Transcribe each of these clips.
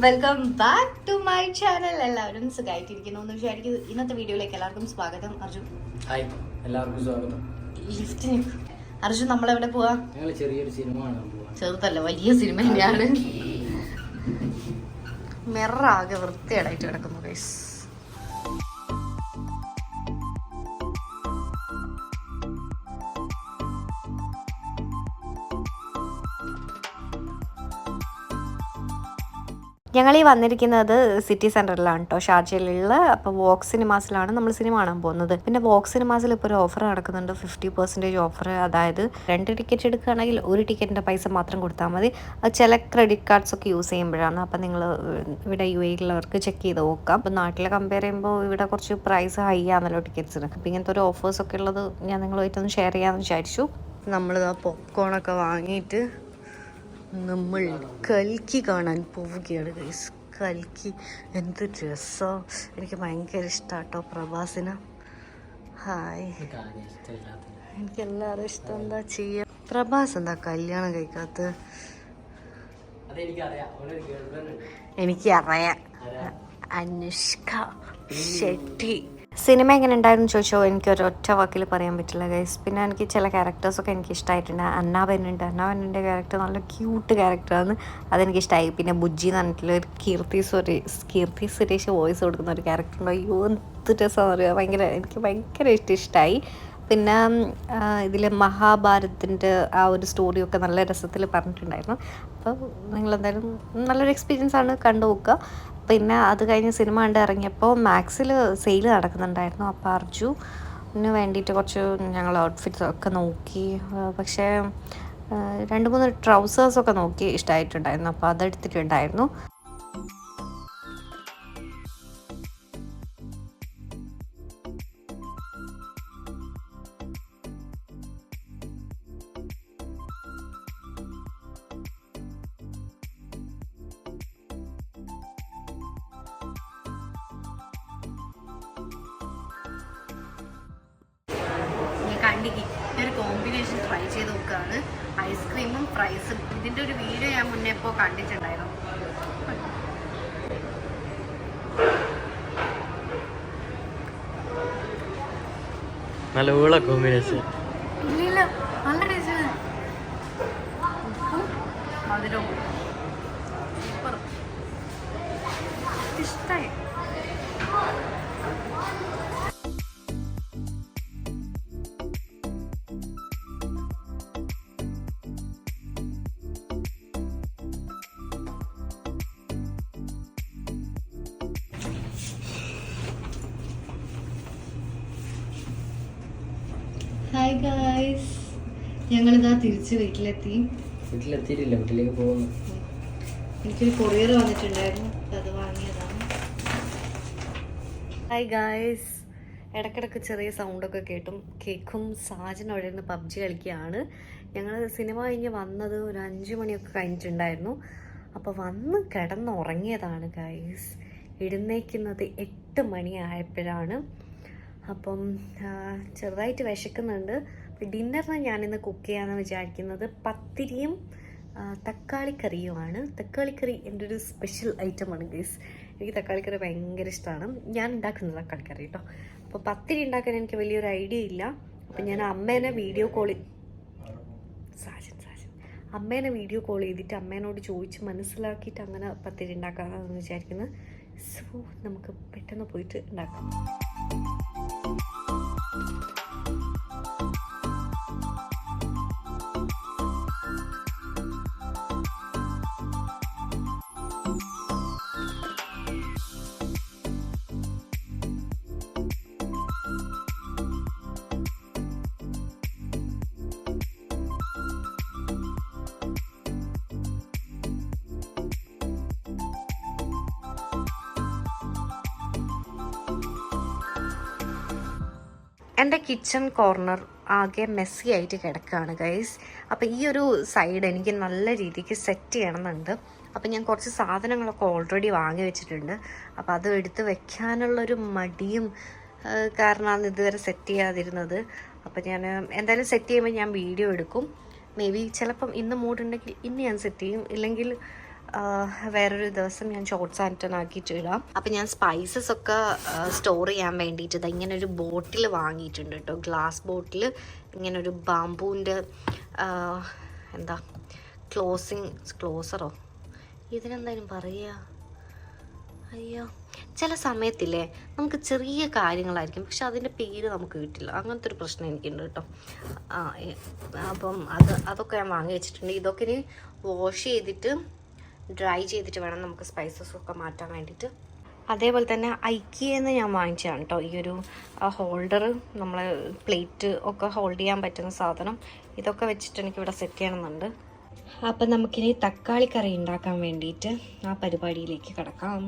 Welcome back to my channel. എല്ലാവരും സുഖമായിട്ടിരിക്കുന്നു എന്ന് വിചാരിക്കുന്നു. ഇന്നത്തെ വീഡിയോയിലേക്ക് എല്ലാവർക്കും സ്വാഗതം. അർജുൻ ഹായ്, എല്ലാവർക്കും സ്വാഗതം. ലിഫ്റ്റ് അർജുൻ, നമ്മളെവിടെ പോവാ? ഞങ്ങൾ ചെറിയൊരു സിനിമ കാണാൻ പോവാ. ചെറുതല്ല, വലിയ സിനിമ തന്നെയാണ്. മിററാകെ വൃത്തികേടായിട്ട് കിടക്കുന്നു ഗൈസ്. ഞങ്ങൾ വന്നിരിക്കുന്നത് സിറ്റി സെൻറ്ററിലാണ് കേട്ടോ, ഷാർജയിലുള്ള. അപ്പോൾ വോക്സ് സിനിമാസിലാണ് നമ്മൾ സിനിമ കാണാൻ പോകുന്നത്. പിന്നെ വോക്സ് സിനിമാസിൽ ഇപ്പോൾ ഒരു ഓഫർ നടക്കുന്നുണ്ട്, 50% ഓഫർ. അതായത് 2 ടിക്കറ്റ് എടുക്കുകയാണെങ്കിൽ 1 ടിക്കറ്റിൻ്റെ പൈസ മാത്രം കൊടുത്താൽ മതി. അത് ചില ക്രെഡിറ്റ് കാർഡ്സ് ഒക്കെ യൂസ് ചെയ്യുമ്പോഴാണ്. അപ്പോൾ നിങ്ങൾ ഇവിടെ UAE-ലുള്ളവർക്ക് ചെക്ക് ചെയ്ത് നോക്കാം. അപ്പോൾ നാട്ടിലെ കമ്പയർ ചെയ്യുമ്പോൾ ഇവിടെ കുറച്ച് പ്രൈസ് ഹൈ ആണല്ലോ ടിക്കറ്റ്സിന്. അപ്പോൾ ഇങ്ങനത്തെ ഒരു ഓഫേഴ്സൊക്കെ ഉള്ളത് ഞാൻ നിങ്ങളുമായിട്ടൊന്ന് ഷെയർ ചെയ്യാമെന്ന് വിചാരിച്ചു. നമ്മളിതാ പോപ്കോണൊക്കെ വാങ്ങിയിട്ട് നമ്മൾ കൽക്കി കാണാൻ പോവുകയാണ് ഗൈസ്. കൽക്കി എന്ത് രസോ, എനിക്ക് ഭയങ്കര ഇഷ്ടാട്ടോ പ്രഭാസിന്. ഹായ്, എനിക്ക് എല്ലാവരും ഇഷ്ടം. എന്താ ചെയ്യാ, പ്രഭാസ് എന്താ കല്യാണം കഴിക്കാത്ത? എനിക്കറിയാം, അനുഷ്ക ഷെട്ടി. സിനിമ എങ്ങനെ ഉണ്ടായിരുന്നു ചോദിച്ചോ, എനിക്ക് ഒരൊറ്റ വാക്കിൽ പറയാൻ പറ്റില്ല ഗൈസ്. പിന്നെ എനിക്ക് ചില ക്യാരക്ടേഴ്സൊക്കെ എനിക്ക് ഇഷ്ടമായിട്ടുണ്ട്. അന്നാബെന്നിൻ്റെ ക്യാരക്ടർ നല്ല ക്യൂട്ട് ക്യാരക്ടറാണ്, അതെനിക്ക് ഇഷ്ടമായി. പിന്നെ ബുജ്ജി എന്ന് പറഞ്ഞിട്ടുള്ള ഒരു കീർത്തി സുരേഷ് വോയിസ് കൊടുക്കുന്ന ഒരു ക്യാരക്ടർ ഉണ്ട്. അയ്യോ എന്ത് രസമാണെന്ന് പറയുക, എനിക്ക് ഭയങ്കര ഇഷ്ടമായി. പിന്നെ ഇതിൽ മഹാഭാരതത്തിൻ്റെ ആ ഒരു സ്റ്റോറിയൊക്കെ നല്ല രസത്തിൽ പറഞ്ഞിട്ടുണ്ടായിരുന്നു. അപ്പോൾ നിങ്ങളെന്തായാലും നല്ലൊരു എക്സ്പീരിയൻസ് ആണ്, കണ്ടു നോക്കുക. പിന്നെ അത് കഴിഞ്ഞ് സിനിമ കണ്ട് ഇറങ്ങിയപ്പോൾ മാക്സിൽ സെയിൽ നടക്കുന്നുണ്ടായിരുന്നു. അപ്പോൾ അർജുന് വേണ്ടിയിട്ട് കുറച്ച് ഞങ്ങൾ ഔട്ട്ഫിറ്റ്സ് ഒക്കെ നോക്കി. പക്ഷേ 2-3 ട്രൗസേഴ്സൊക്കെ നോക്കി ഇഷ്ടമായിട്ടുണ്ടായിരുന്നു. അപ്പോൾ അതെടുത്തിട്ടുണ്ടായിരുന്നു. ഒരു കോമ്പിനേഷൻ ട്രൈ ചെയ്ത് നോക്കുകയാണ്, ഐസ്ക്രീമും ഫ്രൈസും. ഇതിൻ്റെ ഒരു വീഡിയോ ഞാൻ മുന്നേ ഇപ്പോൾ കണ്ടിട്ടുണ്ടായിരുന്നു. നല്ല കോമ്പിനേഷൻ. ഇല്ല, നല്ല ടേസ്റ്റ്, മധുരവും സൂപ്പർ, ഇഷ്ടമായി. ഹായ് ഗായ്സ്, ഞങ്ങളിതാ തിരിച്ച് വീട്ടിലെത്തിയിട്ടില്ല, വീട്ടിലേക്ക് പോകുന്നു. എനിക്കൊരു കൊറിയർ വന്നിട്ടുണ്ടായിരുന്നു, അത് വാങ്ങിയതാണ്. ഹായ് ഗായ്സ്, ഇടയ്ക്കിടയ്ക്ക് ചെറിയ സൗണ്ടൊക്കെ കേൾക്കും. സാജൻ അവിടെ നിന്ന് PUBG കളിക്കുകയാണ്. ഞങ്ങൾ സിനിമ കഴിഞ്ഞ് വന്നത് ഒരു 5 മണിയൊക്കെ കഴിഞ്ഞിട്ടുണ്ടായിരുന്നു. അപ്പോൾ വന്ന് കിടന്നുറങ്ങിയതാണ് ഗായ്സ്. എഴുന്നേക്കുന്നത് 8 മണിയായപ്പോഴാണ്. അപ്പം ചെറുതായിട്ട് വിശക്കുന്നുണ്ട്. ഡിന്നറിന് ഞാനിന്ന് കുക്ക് ചെയ്യാമെന്ന് വിചാരിക്കുന്നത് പത്തിരിയും തക്കാളിക്കറിയുമാണ്. തക്കാളിക്കറി എൻ്റെ ഒരു സ്പെഷ്യൽ ഐറ്റമാണ് ഗൈസ്. എനിക്ക് തക്കാളിക്കറി ഭയങ്കര ഇഷ്ടമാണ്. ഞാൻ ഉണ്ടാക്കുന്നത് തക്കാളിക്കറി കേട്ടോ. അപ്പോൾ പത്തിരി ഉണ്ടാക്കാൻ എനിക്ക് വലിയൊരു ഐഡിയ ഇല്ല. അപ്പം ഞാൻ അമ്മേനെ വീഡിയോ കോൾ ചെയ്തിട്ട് അമ്മേനോട് ചോദിച്ച് മനസ്സിലാക്കിയിട്ട് അങ്ങനെ പത്തിരി ഉണ്ടാക്കാമെന്ന് വിചാരിക്കുന്നത്. സോ നമുക്ക് പെട്ടെന്ന് പോയിട്ട് ഉണ്ടാക്കാം. എൻ്റെ കിച്ചൺ കോർണർ ആകെ മെസ്സി ആയിട്ട് കിടക്കുകയാണ് ഗൈസ്. അപ്പോൾ ഈ ഒരു സൈഡ് എനിക്ക് നല്ല രീതിക്ക് സെറ്റ് ചെയ്യണമെന്നുണ്ട്. അപ്പോൾ ഞാൻ കുറച്ച് സാധനങ്ങളൊക്കെ ഓൾറെഡി വാങ്ങി വെച്ചിട്ടുണ്ട്. അപ്പോൾ അത് എടുത്ത് വെക്കാനുള്ളൊരു മടിയും കാരണമാണ് ഇതുവരെ സെറ്റ് ചെയ്യാതിരുന്നത്. അപ്പോൾ ഞാൻ എന്തായാലും സെറ്റ് ചെയ്യുമ്പോൾ ഞാൻ വീഡിയോ എടുക്കും. മേ ബി ചിലപ്പം ഇന്ന് മൂഡുണ്ടെങ്കിൽ ഇന്ന് ഞാൻ സെറ്റ് ചെയ്യും, ഇല്ലെങ്കിൽ വേറൊരു ദിവസം ഞാൻ ഷോർട്സ് ആക്കിയിട്ട് ഇടാം. അപ്പം ഞാൻ സ്പൈസസ് ഒക്കെ സ്റ്റോർ ചെയ്യാൻ വേണ്ടിയിട്ട് ഇങ്ങനെ ഒരു ബോട്ടിൽ വാങ്ങിയിട്ടുണ്ട് കേട്ടോ. ഗ്ലാസ് ബോട്ടിൽ ഇങ്ങനെ ഒരു ബാമ്പൂൻ്റെ എന്താ ക്ലോസറോ ഇതിനെന്തായാലും പറയുക. അയ്യോ, ചില സമയത്തില്ലേ നമുക്ക് ചെറിയ കാര്യങ്ങളായിരിക്കും പക്ഷെ അതിൻ്റെ പേര് നമുക്ക് കിട്ടില്ല. അങ്ങനത്തെ ഒരു പ്രശ്നം എനിക്കുണ്ട് കേട്ടോ. അപ്പം അതൊക്കെ ഞാൻ വാങ്ങി വെച്ചിട്ടുണ്ട്. ഇതൊക്കെ ഇനി വാഷ് ചെയ്തിട്ട് ഡ്രൈ ചെയ്തിട്ട് വേണം നമുക്ക് സ്പൈസസൊക്കെ മാറ്റാൻ വേണ്ടിയിട്ട്. അതേപോലെ തന്നെ ഐക്കിയെന്ന് ഞാൻ വാങ്ങിച്ചതാണ് കേട്ടോ ഈ ഒരു ഹോൾഡർ. നമ്മൾ പ്ലേറ്റ് ഒക്കെ ഹോൾഡ് ചെയ്യാൻ പറ്റുന്ന സാധനം. ഇതൊക്കെ വെച്ചിട്ട് എനിക്കിവിടെ സെറ്റ് ചെയ്യണമെന്നുണ്ട്. അപ്പം നമുക്കിനി തക്കാളി കറി ഉണ്ടാക്കാൻ വേണ്ടിയിട്ട് ആ പരിപാടിയിലേക്ക് കിടക്കാം.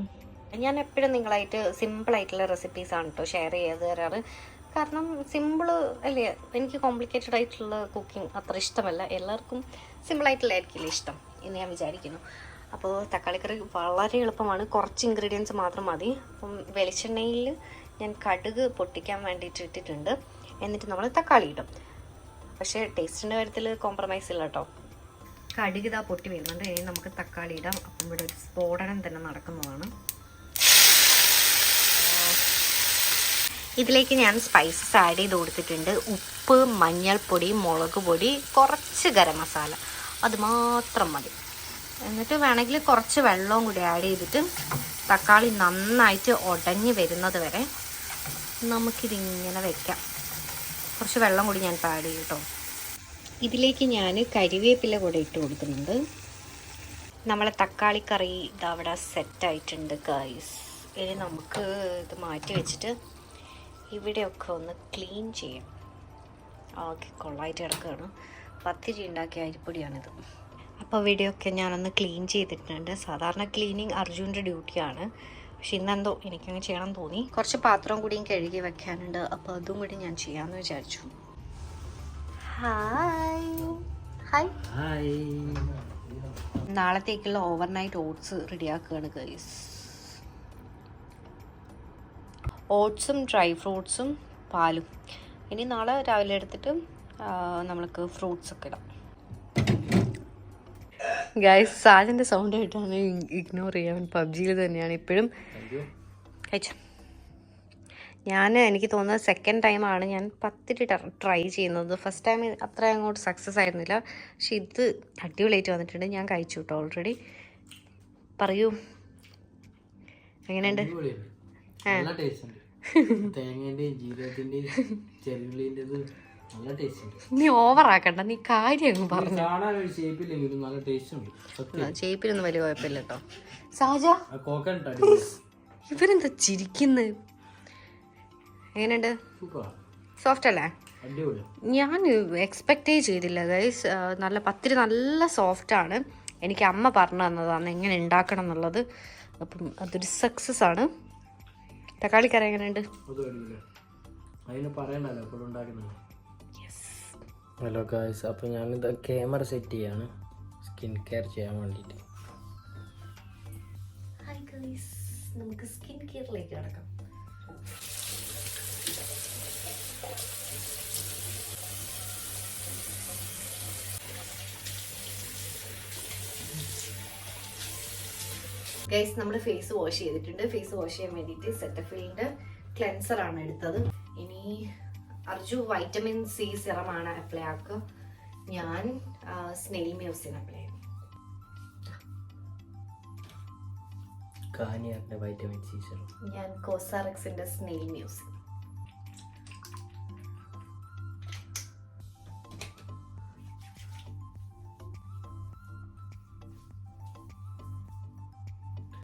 ഞാൻ എപ്പോഴും നിങ്ങളായിട്ട് സിമ്പിളായിട്ടുള്ള റെസിപ്പീസാണ് കേട്ടോ ഷെയർ ചെയ്ത് തരാറ്. കാരണം സിമ്പിൾ അല്ലേ, എനിക്ക് കോംപ്ലിക്കേറ്റഡ് ആയിട്ടുള്ള കുക്കിംഗ് അത്ര ഇഷ്ടമല്ല. എല്ലാവർക്കും സിമ്പിളായിട്ടുള്ളതായിരിക്കില്ലേ ഇഷ്ടം എന്ന് ഞാൻ വിചാരിക്കുന്നു. അപ്പോൾ തക്കാളിക്കറി വളരെ എളുപ്പമാണ്. കുറച്ച് ഇൻഗ്രീഡിയൻസ് മാത്രം മതി. അപ്പം വെളിച്ചെണ്ണയിൽ ഞാൻ കടുക് പൊട്ടിക്കാൻ വേണ്ടിയിട്ട് ഇട്ടിട്ടുണ്ട്. എന്നിട്ട് നമ്മൾ തക്കാളി ഇടും. പക്ഷേ ടേസ്റ്റിൻ്റെ കാര്യത്തിൽ കോംപ്രമൈസ് ഇല്ല കേട്ടോ. കടുക് ഇതാ പൊട്ടി വരുന്നുണ്ട്. ഇനി നമുക്ക് തക്കാളി ഇടാം. അപ്പം ഇവിടെ ഒരു സ്ഫോടനം തന്നെ നടക്കുന്നതാണ്. ഇതിലേക്ക് ഞാൻ സ്പൈസസ് ആഡ് ചെയ്ത് കൊടുത്തിട്ടുണ്ട്. ഉപ്പ്, മഞ്ഞൾപ്പൊടി, മുളക് പൊടി, കുറച്ച് ഗരം മസാല, അതുമാത്രം മതി. എന്നിട്ട് വേണമെങ്കിൽ കുറച്ച് വെള്ളവും കൂടി ആഡ് ചെയ്തിട്ട് തക്കാളി നന്നായിട്ട് ഉടഞ്ഞ് വരുന്നത് വരെ നമുക്കിതിങ്ങനെ വെക്കാം. കുറച്ച് വെള്ളം കൂടി ഞാൻ ആഡ് ചെയ്യും കേട്ടോ. ഇതിലേക്ക് ഞാൻ കരിവേപ്പില കൂടെ ഇട്ട് കൊടുക്കുന്നുണ്ട്. നമ്മളെ തക്കാളി കറി ഇതവിടെ സെറ്റായിട്ടുണ്ട് ഗൈസ്. ഇനി നമുക്ക് ഇത് മാറ്റി വെച്ചിട്ട് ഇവിടെയൊക്കെ ഒന്ന് ക്ലീൻ ചെയ്യാം. ഓക്കെ, കൊള്ളായിട്ട് കിടക്കുകയാണ്. പത്തിരി ഉണ്ടാക്കിയ അരിപ്പൊടിയാണിത്. അപ്പോൾ ഇവിടെയൊക്കെ ഞാനൊന്ന് ക്ലീൻ ചെയ്തിട്ടുണ്ട്. സാധാരണ ക്ലീനിങ് അർജുൻ്റെ ഡ്യൂട്ടിയാണ്. പക്ഷെ ഇന്നെന്തോ എനിക്കങ്ങ് ചെയ്യണം തോന്നി. കുറച്ച് പാത്രം കൂടിയും കഴുകി വെക്കാനുണ്ട്. അപ്പോൾ അതും കൂടി ഞാൻ ചെയ്യാമെന്ന് വിചാരിച്ചു. ഹായ്. നാളത്തേക്കുള്ള ഓവർനൈറ്റ് ഓട്സ് റെഡിയാക്കുകയാണ് ഗൈസ്. ഓട്സും ഡ്രൈ ഫ്രൂട്ട്സും പാലും. ഇനി നാളെ രാവിലെ എടുത്തിട്ട് നമ്മൾക്ക് ഫ്രൂട്ട്സ് ഒക്കെ ഇടാം. ഗൈസ്, സാജൻ്റെ സൗണ്ട് ആയിട്ടാണ് ഇഗ്നോർ ചെയ്യാൻ. പബ്ജിയിൽ തന്നെയാണ് ഇപ്പോഴും. കഴിച്ച എനിക്ക് തോന്നുന്നത് സെക്കൻഡ് ടൈമാണ് ഞാൻ പത്തിരി ട്രൈ ചെയ്യുന്നത്. ഫസ്റ്റ് ടൈം അത്ര അങ്ങോട്ട് സക്സസ് ആയിരുന്നില്ല. പക്ഷെ ഇത് അടിപൊളിയായിട്ട് വന്നിട്ടുണ്ട്. ഞാൻ കഴിച്ചു കേട്ടോ ഓൾറെഡി. പറയൂ, എങ്ങനെയുണ്ട്? നീ ഓവറാക്കണ്ട, നീ കാര്യം പറഞ്ഞു. ഷേപ്പിലൊന്നും വലിയ കുഴപ്പമില്ല കേട്ടോ. സാജ, ഇവരെന്താ ചിരിക്കുന്നത്? എങ്ങനെയുണ്ട്? സോഫ്റ്റ് അല്ലേ? ഞാൻ എക്സ്പെക്റ്റേ ചെയ്തില്ല ഗൈസ്. പത്തിരി നല്ല സോഫ്റ്റാണ്. എനിക്ക് അമ്മ പറഞ്ഞു തന്നതാണ് എങ്ങനെ ഉണ്ടാക്കണം എന്നുള്ളത്. അപ്പം അതൊരു സക്സസ് ആണ്. തക്കാളി കറി എങ്ങനെയുണ്ട്? ഹലോ ഗായ്സ്, അപ്പോൾ ഞാനിത് ക്യാമറ സെറ്റ് ചെയ്യാണ് സ്കിൻ കെയർ ചെയ്യാൻ വേണ്ടിയിട്ട്. ഹായ് ഗൈസ്, നമുക്ക് സ്കിൻ കെയറിലേക്ക് കിടക്കാം. ഗൈസ്, നമ്മൾ ഫേസ് വാഷ് ചെയ്തിട്ടുണ്ട്. ഫേസ് വാഷ് ചെയ്യാൻ വേണ്ടിയിട്ട് സെറ്റഫിലിൻ്റെ ക്ലെൻസറാണ് എടുത്തത്. ഇനി അർജു വൈറ്റമിൻ സി സിറമാണ് അപ്ലൈ ആക്കുക. ഞാൻ സ്നെയിൽ മ്യൂസിന് അപ്ലൈ ചെയ്യും. Vitamin C serum. ഞാൻ കോസാറക്സിൻ്റെ സ്നെയിൽ മ്യൂസിൻ.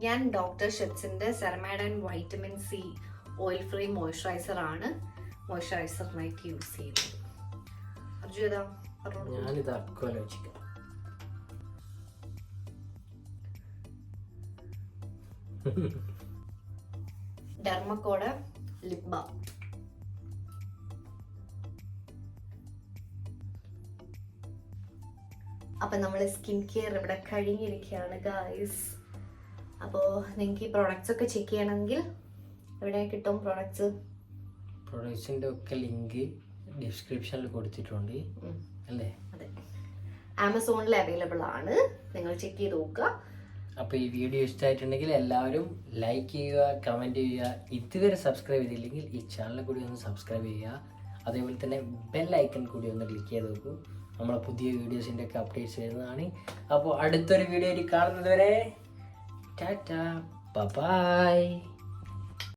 ഞാൻ ഡോക്ടർ ഷെറ്റ്സിൻ്റെ സെറമാഡ് and vitamin C oil free moisturiser ആണ് മോയ്സ്ചറൈസറിനായിട്ട് യൂസ് ചെയ്യുന്നത്. അർജു ഞാനിത് അക്കോല വെച്ചിട്ട് ഡെർമക്കോടെ ലിപ് ബാം. അപ്പം നമ്മൾ സ്കിൻ കെയർ ഇവിടെ കഴിഞ്ഞിരിക്കുകയാണ് ഗായ്സ്. അപ്പോൾ നിങ്ങൾക്ക് ഈ പ്രോഡക്റ്റ്സ് ഒക്കെ ചെക്ക് ചെയ്യണമെങ്കിൽ എവിടെ കിട്ടും പ്രൊഡക്ട്സിൻ്റെ ഒക്കെ ലിങ്ക് ഡിസ്ക്രിപ്ഷനിൽ കൊടുത്തിട്ടുണ്ട് അല്ലേ? അതെ, ആമസോണിൽ അവൈലബിൾ ആണ്. നിങ്ങൾ ചെക്ക് ചെയ്ത് നോക്കുക. അപ്പോൾ ഈ വീഡിയോ ഇഷ്ടമായിട്ടുണ്ടെങ്കിൽ എല്ലാവരും ലൈക്ക് ചെയ്യുക, കമൻറ്റ് ചെയ്യുക. ഇതുവരെ സബ്സ്ക്രൈബ് ചെയ്തില്ലെങ്കിൽ ഈ ചാനൽ കൂടി ഒന്ന് സബ്സ്ക്രൈബ് ചെയ്യുക. അതേപോലെ തന്നെ ബെൽ ഐക്കൺ കൂടി ഒന്ന് ക്ലിക്ക് ചെയ്ത് നോക്കൂ. നമ്മളെ പുതിയ വീഡിയോസിൻ്റെ ഒക്കെ അപ്ഡേറ്റ്സ് വരുന്നതാണ്. അപ്പോൾ അടുത്തൊരു വീഡിയോയിൽ കാണുന്നത് വരെ ടാറ്റ, ബൈ.